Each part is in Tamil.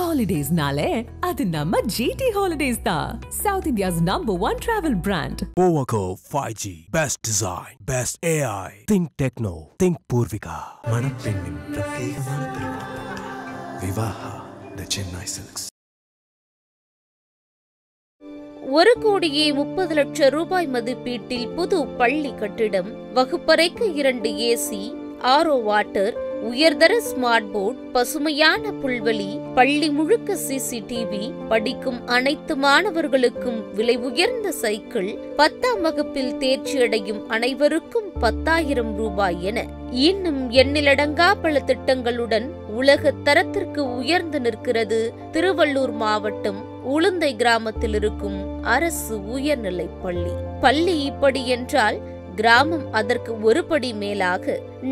Holidays-nale, adu namma GT Holidays da. South India's #1 travel brand. Powerco 5G. Best design. Best AI. Think Techno. Think Purvika. Manappennin prathyekamana thiruvallur. Vivaha. The Chennai Silks. 1,30,00,000 ரூபாய் மதிப்பீட்டில் புது பள்ளி கட்டிடம், வகுப்பறைக்கு 2 ஏசி, ஆரோ வாட்டர், உயர்தர ஸ்மார்ட் போர்ட், பசுமையான புல்வெளி, பள்ளி முழுக்க CCTV, படிக்கும் அனைத்து மாணவர்களுக்கும் விலை உயர்ந்த சைக்கிள், 10ஆம் வகுப்பில் தேர்ச்சியடையும் அனைவருக்கும் 10,000 ரூபாய் என இன்னும் எண்ணிலடங்கா பல திட்டங்களுடன் உலக தரத்திற்கு உயர்ந்து நிற்கிறது திருவள்ளூர் மாவட்டம் உளுந்தை கிராமத்தில் இருக்கும் அரசு உயர்நிலைப் பள்ளி. பள்ளி இப்படி என்றால் கிராமம் அதற்கு ஒருபடி மேலாக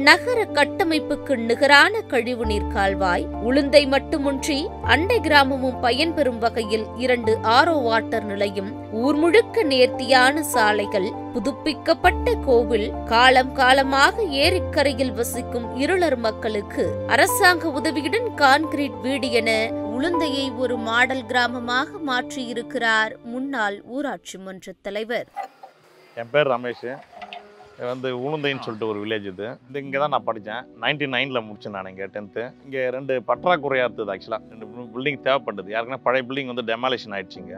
நகர கட்டமைப்புக்கு நிகரான கழிவுநீர் கால்வாய், உளுந்தை மட்டுமின்றி அண்டை கிராமமும் பயன்பெறும் வகையில் 2 ஆரோ வாட்டர் நிலையம், ஊர் முழுக்க நேர்த்தியான சாலைகள், புதுப்பிக்கப்பட்ட கோவில், காலம் காலமாக ஏரிக்கரையில் வசிக்கும் இருளர் மக்களுக்கு அரசாங்க உதவியுடன் கான்கிரீட் வீடு என உளுந்தையை ஒரு மாடல் கிராமமாக மாற்றியிருக்கிறார் முன்னாள் ஊராட்சி மன்ற தலைவர். என் பேர் ரமேஷ். உளுந்தைன்னு சொல்லிட்டு ஒரு வில்லேஜ் இது. இங்கே தான் நான் படித்தேன். 99ல் முடிச்சேன் நான் இங்கே 10th. இங்கே 2 பற்றாக்குறையாக இருந்தது. ஆக்சுவலாக 2 பில்டிங் தேவைப்பட்டது. யாருக்குன்னா பழைய பில்டிங் டெமாலிஷன் ஆகிடுச்சிங்க.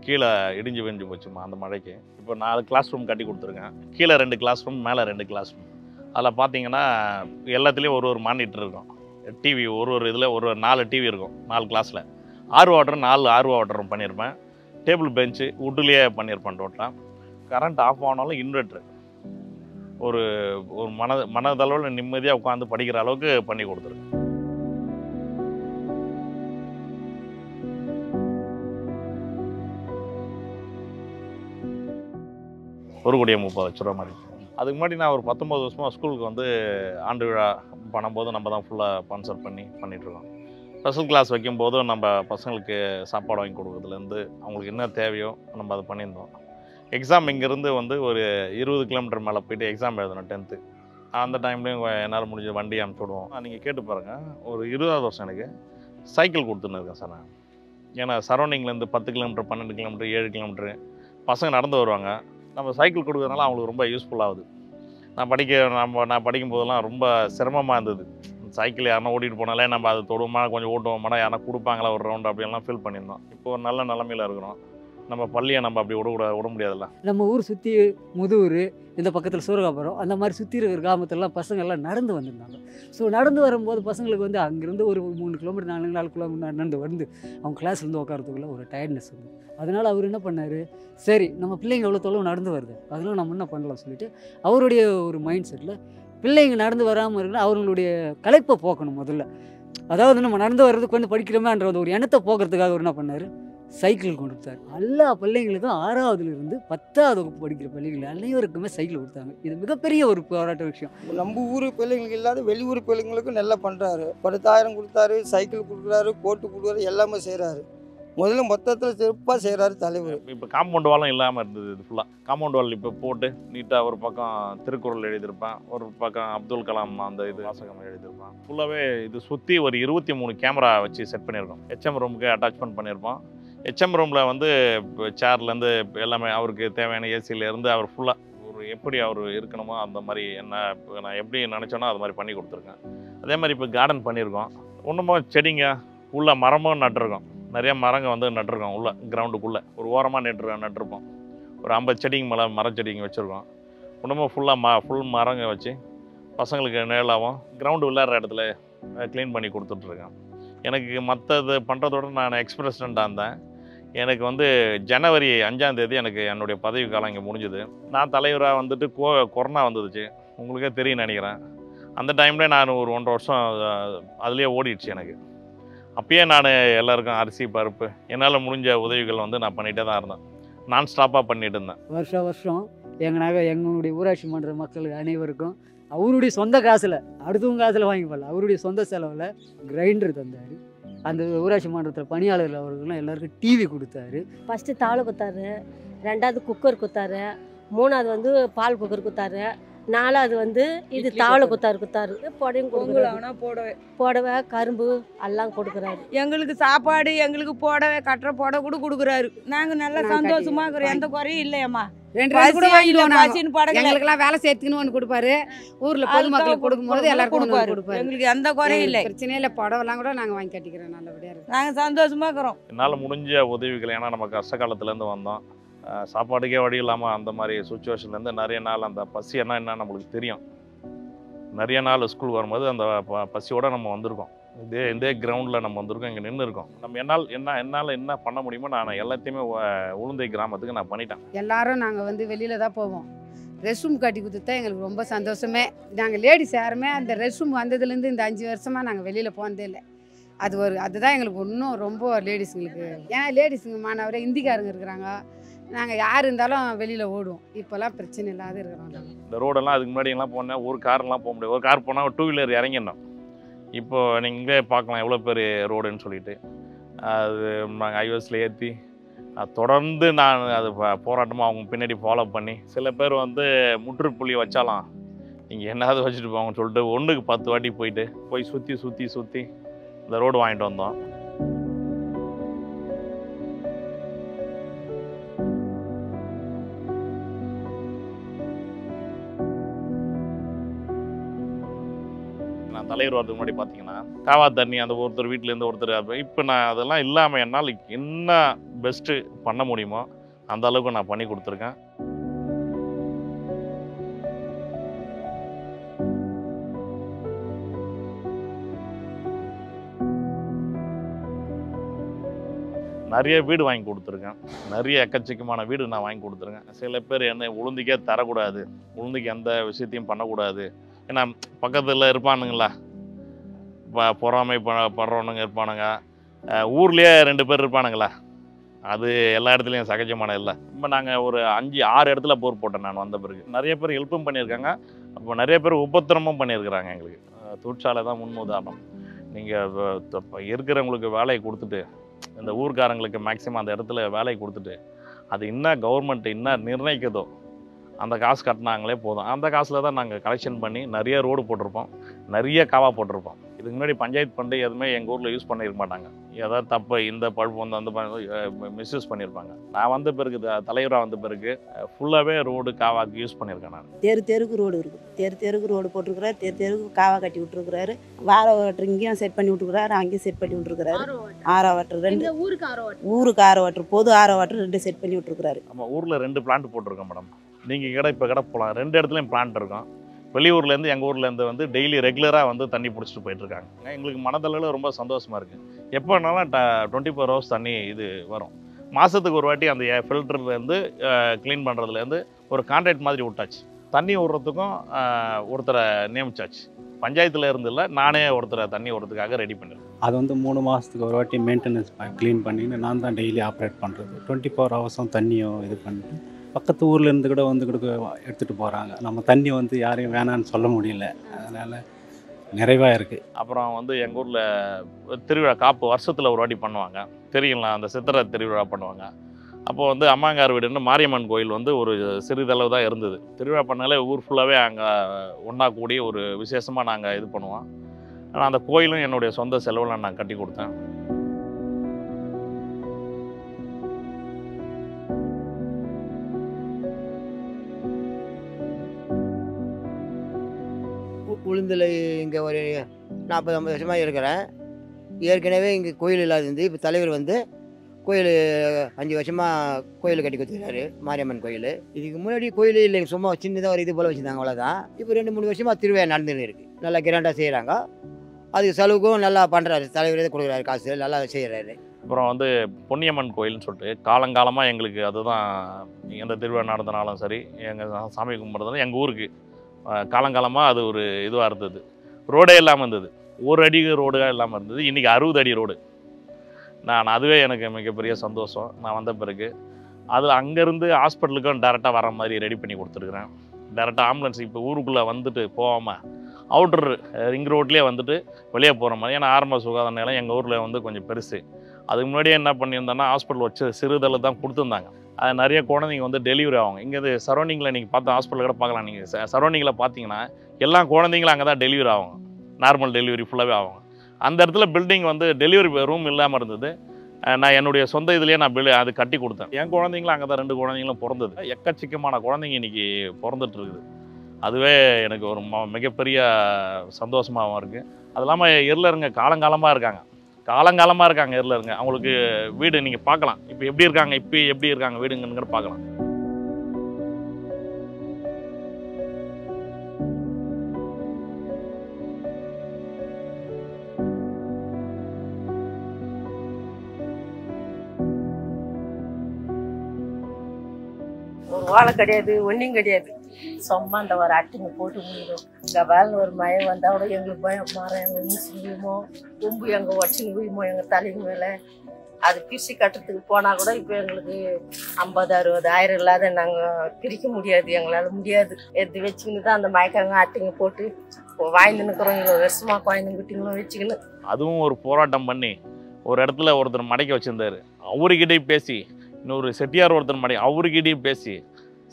கீழே இடிஞ்சு விழிஞ்சு போச்சுமா அந்த மழைக்கு. இப்போ 4 கிளாஸ் ரூம் கட்டி கொடுத்துருக்கேன். கீழே 2 கிளாஸ் ரூம், மேலே 2 கிளாஸ் ரூம். அதில் பார்த்தீங்கன்னா எல்லாத்துலேயும் ஒரு மானிட்டர் இருக்கும். டிவி ஒரு இதில் ஒரு 4 டிவி இருக்கும் 4 கிளாஸில். ஆர்வ வாட்டர் 4 ஆர்வ வாட்டரும் பண்ணியிருப்பேன். டேபிள் பெஞ்சு வுட்லேயே பண்ணியிருப்பேன். டோட்டலாக கரண்ட் ஆஃப் ஆனாலும் இன்வெர்ட்ரு ஒரு மனதளவில் நிம்மதியாக உட்காந்து படிக்கிற அளவுக்கு பண்ணி கொடுத்துருக்கேன். ₹1,30,00,000 மாதிரி. அதுக்கு முன்னாடி நான் ஒரு 19 வருஷமாக ஸ்கூலுக்கு ஆண்டு விழா பண்ணும்போது நம்ம தான் ஃபுல்லாக ஸ்பான்சர் பண்ணிகிட்ருக்கோம். ஸ்பெஷல் கிளாஸ் வைக்கும்போதும் நம்ம பசங்களுக்கு சாப்பாடு வாங்கி கொடுக்குறதுலேருந்து அவங்களுக்கு என்ன தேவையோ நம்ம அதை பண்ணியிருந்தோம். எக்ஸாம் இங்கேருந்து ஒரு 20 கிலோமீட்டர் மேலே போய்ட்டு எக்ஸாம் எழுதணும் 10th. அந்த டைம்லேயும் என்னால் முடிஞ்ச வண்டி அனுப்பிச்சி விடுவோம். நீங்கள் கேட்டு பாருங்கள், ஒரு 20வது வருஷம் எனக்கு சைக்கிள் கொடுத்துன்னு இருக்கேன் சார் நான். ஏன்னா சரௌண்டிங்லேருந்து 10 கிலோமீட்டர், 12 கிலோமீட்டர், 7 கிலோமீட்டரு பசங்க நடந்து வருவாங்க. நம்ம சைக்கிள் கொடுக்குறதுனால அவங்களுக்கு ரொம்ப யூஸ்ஃபுல்லாகுது. நான் படிக்கும் போதெல்லாம் ரொம்ப சிரமமாக இருந்தது. சைக்கிள் யாருன்னா ஓட்டிகிட்டு போனாலே நம்ம அதை தொடுவோமா, கொஞ்சம் ஓட்டுவோமாடா, யாரா கொடுப்பாங்களா ஒரு ரவுண்டு அப்படியெல்லாம் ஃபீல் பண்ணியிருந்தோம். இப்போ ஒரு நல்ல நிலமையில் இருக்கிறோம். நம்ம பள்ளியை நம்ம அப்படி விட முடியாதுல்ல. நம்ம ஊர் சுற்றி முதுவூர், இந்த பக்கத்தில் சூரகாபுரம், அந்த மாதிரி சுற்றி இருக்கிற கிராமத்திலலாம் பசங்கள்லாம் நடந்து வந்திருந்தாங்க. ஸோ நடந்து வரும்போது பசங்களுக்கு அங்கேருந்து ஒரு 3 கிலோமீட்டர் 4 கிலோமீட்டர் நடந்து அவங்க கிளாஸ்லேருந்து உட்காரத்துக்குள்ள ஒரு டயர்ட்னஸ் வந்து, அதனால் அவர் என்ன பண்ணார், சரி நம்ம பிள்ளைங்க எவ்வளோ தொலைவு நடந்து வருது, அதெல்லாம் நம்ம என்ன பண்ணலாம் சொல்லிட்டு அவருடைய ஒரு மைண்ட் செட்டில் பிள்ளைங்க நடந்து வராமல் இருக்குன்னா அவங்களுடைய களைப்பை போக்கணும் முதல்ல. அதாவது நம்ம நடந்து வர்றது கொஞ்சம் படிக்கிறோமேன்ற ஒரு எண்ணத்தை போக்குறதுக்காக அவர் என்ன பண்ணார், சைக்கிள் கொடுத்தார். எல்லா பிள்ளைங்களுக்கும் 6வதுலேருந்து 10வது வகுப்பு படிக்கிற பிள்ளைகள் அனைவருக்குமே சைக்கிள் கொடுத்தாங்க. இது மிகப்பெரிய ஒரு போராட்ட விஷயம். நம்ம ஊர் பிள்ளைங்களுக்கு இல்லாத வெளியூர் பிள்ளைங்களுக்கும் நல்லா பண்ணுறாரு. 10,000 கொடுத்தாரு, சைக்கிள் கொடுக்குறாரு, கோட்டு கொடுக்குறாரு, எல்லாமே செய்கிறாரு. முதல்ல மொத்தத்தில் சிறப்பாக செய்கிறாரு தலைவர். இப்போ காம்பவுண்ட் வாலும் இல்லாமல் இருந்தது. இது ஃபுல்லாக காம்பவுண்ட் வால் இப்போ போட்டு நீட்டாக ஒரு பக்கம் திருக்குறள் எழுதியிருப்பேன், ஒரு பக்கம் அப்துல் கலாம் அந்த வாசகம் எழுதியிருப்பான். ஃபுல்லாகவே இது சுற்றி ஒரு 23 கேமரா வச்சு செட் பண்ணியிருக்கோம். HM ரூமுக்கு அட்டாச்மெண்ட் பண்ணியிருப்போம். HM ரூமில் சேர்லேருந்து எல்லாமே அவருக்கு தேவையான ஏசியிலேருந்து அவர் ஃபுல்லாக எப்படி அவர் இருக்கணுமோ அந்த மாதிரி நான் எப்படி நினச்சோன்னா அது மாதிரி பண்ணி கொடுத்துருக்கேன். அதே மாதிரி இப்போ கார்டன் பண்ணியிருக்கோம். இன்னமும் செடிங்க உள்ள மரமும் நட்டுருக்கோம். நிறைய மரங்க நட்டுருக்கோம். உள்ள கிரவுண்டுக்குள்ளே ஒரு ஓரமாக நட்டுருப்போம். ஒரு 50 செடிங்க மேலே மரச்செடிங்க வச்சுருக்கோம். இன்னமும் ஃபுல் மரங்க வச்சு பசங்களுக்கு நிழலாகவும் கிரவுண்டு விளையாடுற இடத்துல க்ளீன் பண்ணி கொடுத்துட்ருக்கேன். எனக்கு மற்றது பண்ணுறதோட நான் எக்ஸ் பிரசிடெண்ட்டாக இருந்தேன். எனக்கு ஜனவரி 5ஆம் தேதி எனக்கு என்னுடைய பதவி காலம் இங்கே முடிஞ்சுது. நான் தலைவராக கொரோனா வந்துடுச்சு, உங்களுக்கே தெரியும் நினைக்கிறேன். அந்த டைம்லேயே நான் ஒரு 1.5 வருஷம் அதுலேயே ஓடிடுச்சு எனக்கு. அப்பயே நான் எல்லாருக்கும் அரிசி பருப்பு என்னால் முடிஞ்ச உதவிகள் நான் பண்ணிகிட்டே தான் இருந்தேன். நான் ஸ்டாப்பாக பண்ணிட்டு இருந்தேன். வருஷம் எங்களுடைய ஊராட்சி மன்ற மக்கள் அனைவருக்கும் அவருடைய சொந்த காசில், அடுத்தவங்க காசில் வாங்கி போடல, அவருடைய சொந்த செலவில் கிரைண்டர் தந்தார். அந்த ஊராட்சி மன்றத்தில் பணியாளர்கள் அவர்களும் எல்லாருக்கும் டிவி கொடுத்தாரு. ஃபஸ்ட்டு தாளை கொடுத்தாரு, 2வது குக்கர் கொடுத்தாரு, 3வது பால் குக்கர் கொடுத்தாரு, நாலாவது வந்து இது தாவளை குத்தாரு புடவையும் கொடுக்குறாரு. புடவை கரும்பு எல்லாம் கொடுக்குறாரு. எங்களுக்கு சாப்பாடு, எங்களுக்கு புடவை கட்டுற புடவை கூட கொடுக்குறாரு. நாங்கள் நல்லா சந்தோஷமா இருக்கிறோம், எந்த குறையும் இல்லையம்மா. 2 கூட வாங்கிடுவோம். எங்களுக்கெல்லாம் வேலை சேர்த்துக்குன்னு ஒன்று கொடுப்பாரு. ஊரில் பொதுமக்களுக்கு கொடுக்கும்போது எல்லாருக்கும் கொடுப்பாரு. எங்களுக்கு எந்த குறையும் இல்லை, பிரச்சனையே இல்லை. புடவைலாம் கூட நாங்கள் வாங்கி கட்டிக்கிறோம், நல்லபடியாக இருக்கும். நாங்கள் சந்தோஷமா இருக்கிறோம். என்னால் முடிஞ்ச உதவிகள், ஏன்னா நம்ம கஷ்ட காலத்துலேருந்து வந்தோம், சாப்பாடுக்கே வழி இல்லாமல் அந்த மாதிரி சுச்சுவேஷன்லேருந்து நிறைய நாள் அந்த பசி என்ன நம்மளுக்கு தெரியும். நிறைய நாள் ஸ்கூல் வரும்போது அந்த பசியோடு நம்ம வந்திருக்கோம். இதே கிரவுண்டில் நம்ம வந்திருக்கோம், இங்கே நின்று இருக்கோம். நம்ம என்னால் என்ன பண்ண முடியுமோ நான் எல்லாத்தையுமே உளுந்தை கிராமத்துக்கு நான் பண்ணிட்டேன். எல்லாரும் நாங்கள் வந்து வெளியில் தான் போவோம். ரெஸ்ட் ரூம் கட்டி கொடுத்துட்டா எங்களுக்கு ரொம்ப சந்தோஷமே. நாங்கள் லேடிஸ் யாருமே அந்த ரெஸ்ட் ரூம் வந்ததுலேருந்து இந்த 5 வருஷமாக நாங்கள் வெளியில் போனதே இல்லை. அதுதான் எங்களுக்கு இன்னும் ரொம்ப லேடிஸுங்களுக்கு. ஏன்னா லேடிஸுங்க மாணவரே இந்திக்காரங்க இருக்கிறாங்க, நாங்கள் யார் இருந்தாலும் வெளியில் ஓடுவோம். இப்போல்லாம் பிரச்சனை இல்லாத இருக்கிறோம். இந்த ரோடெல்லாம் அதுக்கு முன்னாடி எல்லாம் போனால் ஒரு கார்லாம் போக முடியாது. ஒரு கார் போனால் 2 வீலர் இறங்கிடணும். இப்போது நீங்களே பார்க்கலாம் எவ்வளோ பேர் ரோடுன்னு சொல்லிட்டு. அது நாங்கள் ஹைவேஸில் ஏற்றி தொடர்ந்து நான் அது போராட்டமாக அவங்க பின்னாடி ஃபாலோ பண்ணி, சில பேர் வந்து முற்றுப்புள்ளி வச்சாலாம் நீங்கள் என்னது வச்சுட்டு போங்கன்னு சொல்லிட்டு 1க்கு 10 வாட்டி போய் சுற்றி இந்த ரோடு வாங்கிட்டு வந்தோம். நான் தலைவர் வரதுக்கு முன்னாடி பார்த்தீங்கன்னா காவா தண்ணி அந்த ஒருத்தர் வீட்டிலேருந்து ஒருத்தர், இப்போ நான் அதெல்லாம் இல்லாமல் என்னால் என்ன பெஸ்ட்டு பண்ண முடியுமோ அந்த அளவுக்கு நான் பண்ணி கொடுத்துருக்கேன். நிறைய வீடு வாங்கி கொடுத்துருக்கேன், நிறைய எக்கச்சக்கமான வீடு நான் வாங்கி கொடுத்துருக்கேன். சில பேர் என்ன உளுந்துக்கே தரக்கூடாது, உளுந்துக்கு எந்த விஷயத்தையும் பண்ணக்கூடாது, ஏன்னா பக்கத்தில் இருப்பானுங்களா பொறாமை படுறவனுங்க இருப்பானுங்க, ஊர்லேயே 2 பேர் இருப்பானுங்களா, அது எல்லா இடத்துலையும் சகஜமான இல்லை. இப்போ நாங்கள் ஒரு 5-6 இடத்துல போர் போட்டேன் நான் வந்த பிறகு. நிறைய பேர் ஹெல்ப்பும் பண்ணியிருக்காங்க, அப்போ நிறைய பேர் உபத்திரமும் பண்ணியிருக்கிறாங்க. எங்களுக்கு தொழிற்சாலை தான் முன் உதாரணம். நீங்கள் இருக்கிறவங்களுக்கு வேலையை கொடுத்துட்டு, இந்த ஊர்க்காரங்களுக்கு மேக்ஸிமம் அந்த இடத்துல வேலையை கொடுத்துட்டு, அது என்ன கவர்மெண்ட் என்ன நிர்ணயிக்கிறதோ அந்த காசு கட்டினாங்களே போதும். அந்த காசில் தான் நாங்கள் கலெக்ஷன் பண்ணி நிறைய ரோடு போட்டிருப்போம், நிறைய காவா போட்டிருப்போம். இதுக்கு முன்னாடி பஞ்சாயத்து ஃபண்டு எதுவுமே எங்கள் ஊரில் யூஸ் பண்ணியிருக்க மாட்டாங்க. ஏதாவது தப்பு இந்த பழுப்பு வந்து அந்த மிஸ்யூஸ் பண்ணியிருப்பாங்க. நான் வந்த பிறகு தலைவராக வந்த பிறகு ஃபுல்லாகவே ரோடு காவாக்கு யூஸ் பண்ணியிருக்கேன். நான் தெருக்கு ரோடு இருக்குது, தெருக்கு ரோடு போட்டிருக்கிறாரு, தெருக்கு காவா கட்டி விட்டுருக்குறாரு, வார வாட்டர் இங்கேயும் செட் பண்ணி விட்டுருக்குறாரு, அங்கேயும் செட் பண்ணி விட்டுருக்குறாரு. ஆரோ வாட்டர் 2, ஊருக்கு ஆரோ வாட்டர், பொது ஆரோ வாட்டர் 2 செட் பண்ணி விட்டுருக்குறாரு. நம்ம ஊரில் 2 பிளான்ட் போட்டிருக்கோம் மேடம். நீங்கள் இப்போ போகலாம், 2 இடத்துலையும் பிளான்ட் இருக்கும். வெளியூர்லேருந்து எங்கள் ஊர்லேருந்து வந்து டெய்லி ரெகுலராக வந்து தண்ணி பிடிச்சிட்டு போயிட்டுருக்காங்க. எங்களுக்கு மனதளவில் ரொம்ப சந்தோஷமாக இருக்குது. எப்போ வேணாலும் 24 ஹவர்ஸ் தண்ணி இது வரும். மாதத்துக்கு ஒரு வாட்டி அந்த ஃபில்டர்லேருந்து க்ளீன் பண்ணுறதுலேருந்து ஒரு கான்ட்ராக்ட் மாதிரி விட்டாச்சு. தண்ணி விடுறதுக்கும் ஒருத்தரை நியமிச்சாச்சு. பஞ்சாயத்தில் இருந்து இல்லை, நானே ஒருத்தரை தண்ணி விடுறதுக்காக ரெடி பண்ணிடுறேன். அது வந்து 3 மாதத்துக்கு ஒரு வாட்டி மெயின்டெனன்ஸ் க்ளீன் பண்ணின்னு நான் தான் டெய்லி ஆப்ரேட் பண்ணுறது. 24 ஹவர்ஸும் தண்ணியும் இது பண்ணிட்டு பக்கத்து ஊர்லேருந்து கூட வந்து எடுத்துகிட்டு போகிறாங்க. நம்ம தண்ணி வந்து யாரையும் வேணான்னு சொல்ல முடியல, அதனால் நிறைவாக இருக்குது. அப்புறம் வந்து எங்கள் ஊரில் திருவிழா காப்பு வருஷத்தில் ஒரு வாட்டி பண்ணுவாங்க, தெரியுங்களா, அந்த சித்திரை திருவிழா பண்ணுவாங்க. அப்போது வந்து அம்மாங்கார் வீடுன்னு மாரியம்மன் கோயில் வந்து ஒரு சிறிதளவு தான் இருந்தது. திருவிழா பண்ணாலே ஊர் ஃபுல்லாகவே அங்கே ஒன்றா கூடி ஒரு விசேஷமாக நாங்கள் இது பண்ணுவோம். ஆனால் அந்த கோயிலும் என்னுடைய சொந்த செலவில் நான் கட்டி கொடுத்தேன். உளுந்தில் இங்கே ஒரு 40-50 வருஷமாக இருக்கிறேன். ஏற்கனவே இங்கே கோயில் இல்லாது. இப்போ தலைவர் வந்து கோயில் 5 வருஷமாக கோயில் கட்டி கொடுத்துருக்காரு, மாரியம்மன் கோயில். இதுக்கு முன்னாடி கோயில் இல்லைங்க, சும்மா சின்னதாக ஒரு இது போல் வச்சுருந்தாங்க, அவ்வளோதான். இப்போ 2-3 வருஷமாக திருவிழா நடந்துன்னு இருக்குது. நல்லா கிராண்டாக செய்கிறாங்க. அதுக்கு செலவுக்கும் நல்லா பண்ணுறாரு, தலைவரே கொடுக்குறாரு காசு, நல்லா செய்கிறாரு. அப்புறம் வந்து பொன்னியம்மன் கோயில்னு சொல்லிட்டு காலங்காலமாக எங்களுக்கு அதுதான், எந்த திருவிழா நடந்தனாலும் சரி, எங்கள் சாமி கும்பிட்றதுனால எங்கள் ஊருக்கு காலங்காலமாக அது ஒரு இதுவாக இருந்தது. ரோடே இல்லாமல் இருந்தது, 1 அடி ரோடாக இல்லாமல் இருந்தது. இன்றைக்கி 60 அடி ரோடு. அதுவே எனக்கு மிகப்பெரிய சந்தோஷம். நான் வந்த பிறகு அது அங்கேருந்து ஹாஸ்பிட்டலுக்கும் டேரெக்டாக வர மாதிரி ரெடி பண்ணி கொடுத்துருக்குறேன். டேரெக்டாக ஆம்புலன்ஸ் இப்போ ஊருக்குள்ளே வந்துட்டு போகாமல் அவுட்ரு ரிங் ரோட்லேயே வந்துட்டு வெளியே போகிற மாதிரி. ஏன்னா ஆரம்ப சுகாதார நிலையம் எங்கள் ஊரில் வந்து கொஞ்சம் பெருசு. அதுக்கு முன்னாடியே என்ன பண்ணியிருந்தோன்னா ஹாஸ்பிட்டல் வச்சு சிறுதளவு தான் கொடுத்துருந்தாங்க. அது நிறைய குழந்தைங்க வந்து டெலிவரி ஆகும். இங்கே சரௌண்டிங்கில் நீங்கள் பார்த்து ஹாஸ்பிட்டல் கூட பார்க்கலாம். நீங்கள் சரௌண்டிங்கில் பார்த்தீங்கன்னா எல்லா குழந்தைங்களும் அங்கே தான் டெலிவரி ஆகும். நார்மல் டெலிவரி ஃபுல்லாகவே ஆகும். அந்த இடத்துல பில்டிங் வந்து டெலிவரி ரூம் இல்லாமல் இருந்தது. நான் என்னுடைய சொந்த இதுலேயே நான் அது கட்டி கொடுத்தேன். என் குழந்தைங்களும் அங்கே தான் 2 குழந்தைங்களும் பிறந்தது. எக்கச்சக்கமான குழந்தைங்க இன்றைக்கி பிறந்துட்டு இருக்குது. அதுவே எனக்கு ஒரு மிகப்பெரிய சந்தோஷமாகவும் இருக்குது. அது இல்லாமல் எர்லருங்க காலங்காலமாக இருக்காங்க எர்லருங்க. அவங்களுக்கு வீடு நீங்கள் பார்க்கலாம். இப்போ எப்படி இருக்காங்க வீடுங்கன்னு பார்க்கலாம். ஒரு வாழை கிடையாது, ஒன்றும் கிடையாது. சும்மா அந்த ஒரு அட்டிங்க போட்டு முடியும். இங்கே வேலை ஒரு மயம் வந்தால் கூட எங்களுக்கு பயம். மரம் எங்கள் வீசி விழுமோ, கொம்பு எங்கள் உடச்சின்னு விழுமோ எங்கள் தலைக்கு மேலே. அது பிரிச்சு கட்டுறதுக்கு போனால் கூட இப்போ எங்களுக்கு 50-60 இல்லாத நாங்கள் பிரிக்க முடியாது. எங்களால் முடியாது. எடுத்து வச்சுக்கின்னு தான் அந்த மயக்காரங்க அட்டிங்க போட்டு வாய்ந்து நிற்கிறோம். 20 வருஷமாக குழந்தைங்க குட்டிங்களும் வச்சுக்கின்னு. அதுவும் ஒரு போராட்டம் பண்ணி ஒரு இடத்துல ஒருத்தர் மடக்கி வச்சுருந்தார். அவர்கிட்டையும் பேசி, இன்னொரு செட்டியார் ஒருத்தர் அவர்கிட்டையும் பேசி,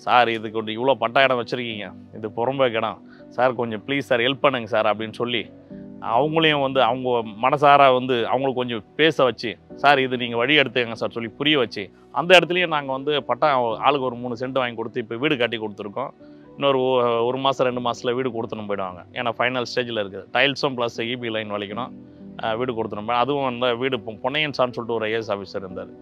சார் இதுக்கு கொஞ்சம் இவ்வளோ பட்டா இடம் வச்சுருக்கீங்க, இது புறம்போக்கு இடம் சார், கொஞ்சம் ப்ளீஸ் சார் ஹெல்ப் பண்ணுங்க சார் அப்படின்னு சொல்லி அவங்களையும் வந்து அவங்க மனசார வந்து அவங்களுக்கு கொஞ்சம் பேச வச்சு, சார் இது நீங்கள் வழி எடுத்துக்கங்க சார் சொல்லி புரிய வச்சு, அந்த இடத்துலையும் நாங்கள் வந்து பட்டா ஆளுக்கு ஒரு 3 சென்ட் வாங்கி கொடுத்து இப்போ வீடு கட்டி கொடுத்துருக்கோம். இன்னொரு 1 மாதம் 2 மாதத்தில் வீடு கொடுத்துன்னு போயிடுவாங்க. ஏன்னா ஃபைனல் ஸ்டேஜில் இருக்குது. டைல்ஸும் ப்ளஸ் EB லைன் வலிக்கணும், வீடு கொடுத்துருப்பேன். அதுவும் வந்து வீடு பொன்னையன் சார்னு சொல்லிட்டு ஒரு ஐஏஎஸ் ஆஃபீஸர் இருந்தார்,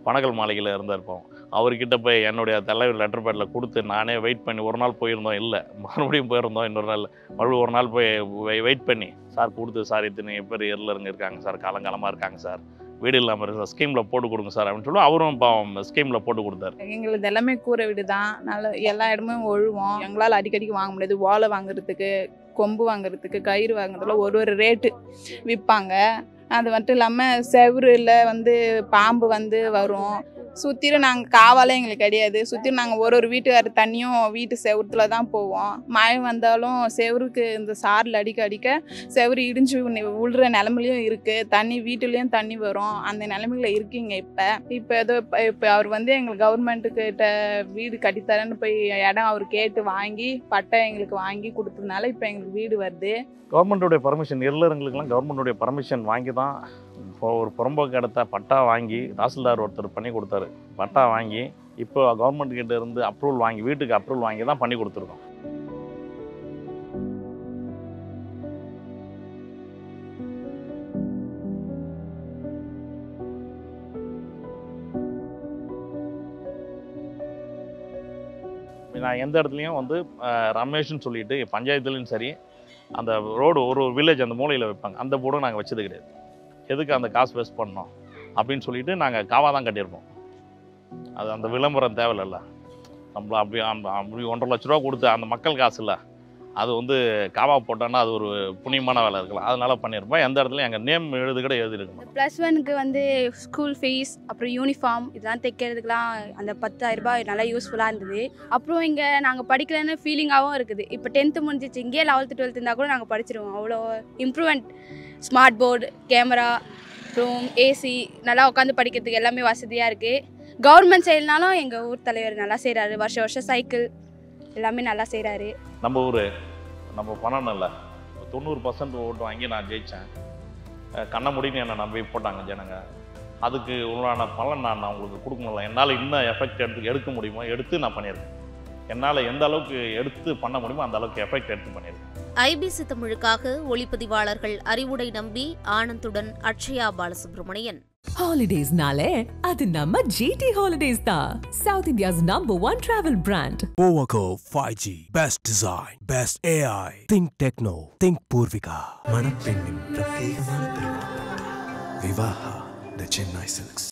பனகல் மாளிகையில் இருந்திருப்போம். அவர்கிட்ட போய் என்னுடைய தலைவர் லெட்டர் பேடில் கொடுத்து நானே வெயிட் பண்ணி ஒரு நாள் போயிருந்தோம். இல்லை மறுபடியும் போயிருந்தோம். இன்னொரு நாள் மறுபடியும் ஒரு நாள் போய் வெயிட் பண்ணி சார் கொடுத்து, சார் இத்தனை பேர் எர்லருங்க இருக்காங்க சார், காலங்காலமாக இருக்காங்க சார், வீடு இல்லாமல் இருக்கு சார், ஸ்கீமில் போட்டு கொடுங்க சார் அப்படின்னு சொல்லி அவரும் ஸ்கீமில் போட்டு கொடுத்தாரு. எங்களுக்கு எல்லாமே கூரை வீடு தான். நல்ல எல்லா இடமும் ஒழுவோம். எங்களால் அடிக்கடிக்கு வாங்க முடியாது. ஓலை வாங்குறதுக்கு, கொம்பு வாங்குறதுக்கு, கயிறு வாங்குறதுல ஒரு ரேட்டு விற்பாங்க. அது மட்டும் இல்லாமல் செவுரில் வந்து பாம்பு வந்து வரும். சுற்றிலும் நாங்கள் காவாலே எங்களுக்கு கிடையாது. சுற்றிலும் நாங்கள் ஒரு வீட்டுக்கார தண்ணியும் வீட்டு செவுத்துல தான் போவோம். மழை வந்தாலும் செவருக்கு இந்த சாரில் அடிக்க செவரு இடிஞ்சு விழுற நிலமையிலையும் இருக்குது. தண்ணி வீட்டுலேயும் தண்ணி வரும். அந்த நிலமையில இருக்கீங்க. இப்போ அவர் வந்து எங்களுக்கு கவர்மெண்ட்டுக்கிட்ட வீடு கட்டித்தரேன்னு போய் இடம் அவர் கேட்டு வாங்கி பட்டை எங்களுக்கு வாங்கி கொடுத்ததுனால இப்போ எங்களுக்கு வீடு வருது. கவர்மெண்ட்டுடைய பர்மிஷன், எர்லருங்களுக்கெல்லாம் கவர்மெண்ட்டுடைய பர்மிஷன் வாங்கி தான் ஒரு புறம்போக்கு இடத்த பட்டா வாங்கி தாசில்தார் ஒருத்தர் பண்ணி கொடுத்தாரு. பட்டா வாங்கி இப்போ கவர்மெண்ட் கிட்ட இருந்து அப்ரூவல் வாங்கி, வீட்டுக்கு அப்ரூவல் வாங்கி தான் பண்ணி கொடுத்துருக்கோம். நான் எந்த இடத்துலையும் வந்து ரமேஷ்னு சொல்லிட்டு பஞ்சாயத்துலையும் சரி, அந்த ரோடு ஒரு வில்லேஜ் அந்த மூலையில் வைப்பாங்க, அந்த போர்டும் நாங்கள் வச்சது கிடையாது. எதுக்கு அந்த காசு வேஸ்ட் பண்ணோம் அப்படின்னு சொல்லிட்டு நாங்கள் காவா தான் கட்டியிருப்போம். அது அந்த விளம்பரம் தேவையில்ல. நம்மள அப்படி 1.5 லட்ச ரூபா கொடுத்து அந்த மக்கள் காசு இல்லை, அது வந்து காவா போட்டோன்னா அது ஒரு புண்ணியமான வேலை இருக்கலாம். அதனால பண்ணியிருப்போம். எந்த இடத்துலையும் எங்கள் நேம் கூட எழுதிருக்கணும். +1க்கு வந்து ஸ்கூல் ஃபீஸ், அப்புறம் யூனிஃபார்ம் இதெல்லாம் தைக்கிறதுக்கெலாம் அந்த 10,000 ரூபாய் நல்லா யூஸ்ஃபுல்லாக இருந்தது. அப்புறம் இங்கே நாங்கள் படிக்கலன்னு ஃபீலிங்காகவும் இருக்குது. இப்போ 10th முடிஞ்சிச்சு, இங்கேயே 11th 12th இருந்தால் கூட நாங்கள் படிச்சிருவோம். அவ்வளோ improvement. Smart board, camera, room, AC, நல்லா உட்காந்து படிக்கிறதுக்கு எல்லாமே வசதியாக இருக்குது. கவர்மெண்ட் சைடுனாலும் எங்கள் ஊர் தலைவர் நல்லா செய்கிறாரு. வருஷம் சைக்கிள் எல்லாமே நல்லா செய்கிறாரு. நம்ம ஊர் நம்ம பணம் இல்லை. 90% ஓட்டு வாங்கி நான் ஜெயித்தேன். கண்ண முடின்னு என்னை நம்பி போட்டாங்க ஜனங்க. அதுக்கு உண்டான பலன் நான் அவங்களுக்கு கொடுக்கணும்ல. என்னால் இன்னும் எஃபெக்ட் எடுக்க முடியுமோ எடுத்து நான் பண்ணியிருக்கேன். என்னால் எந்த அளவுக்கு எடுத்து பண்ண முடியுமோ அந்த அளவுக்கு எஃபெக்ட் எடுத்து பண்ணியிருக்கேன். ஐபிசி தமிழுக்காக ஒளிப்பதிவாளர்கள் அறிவுடை நம்பி, ஆனந்துடன் Akshaya Balasubramanian. Holidays-nale, adu namma GT Holidays da. South India's #1 travel brand. Powaco 5G. Best design. Best AI. Think Techno. Think Purvika. Manappennin prathekamaana Vivaha, the Chennai Silks.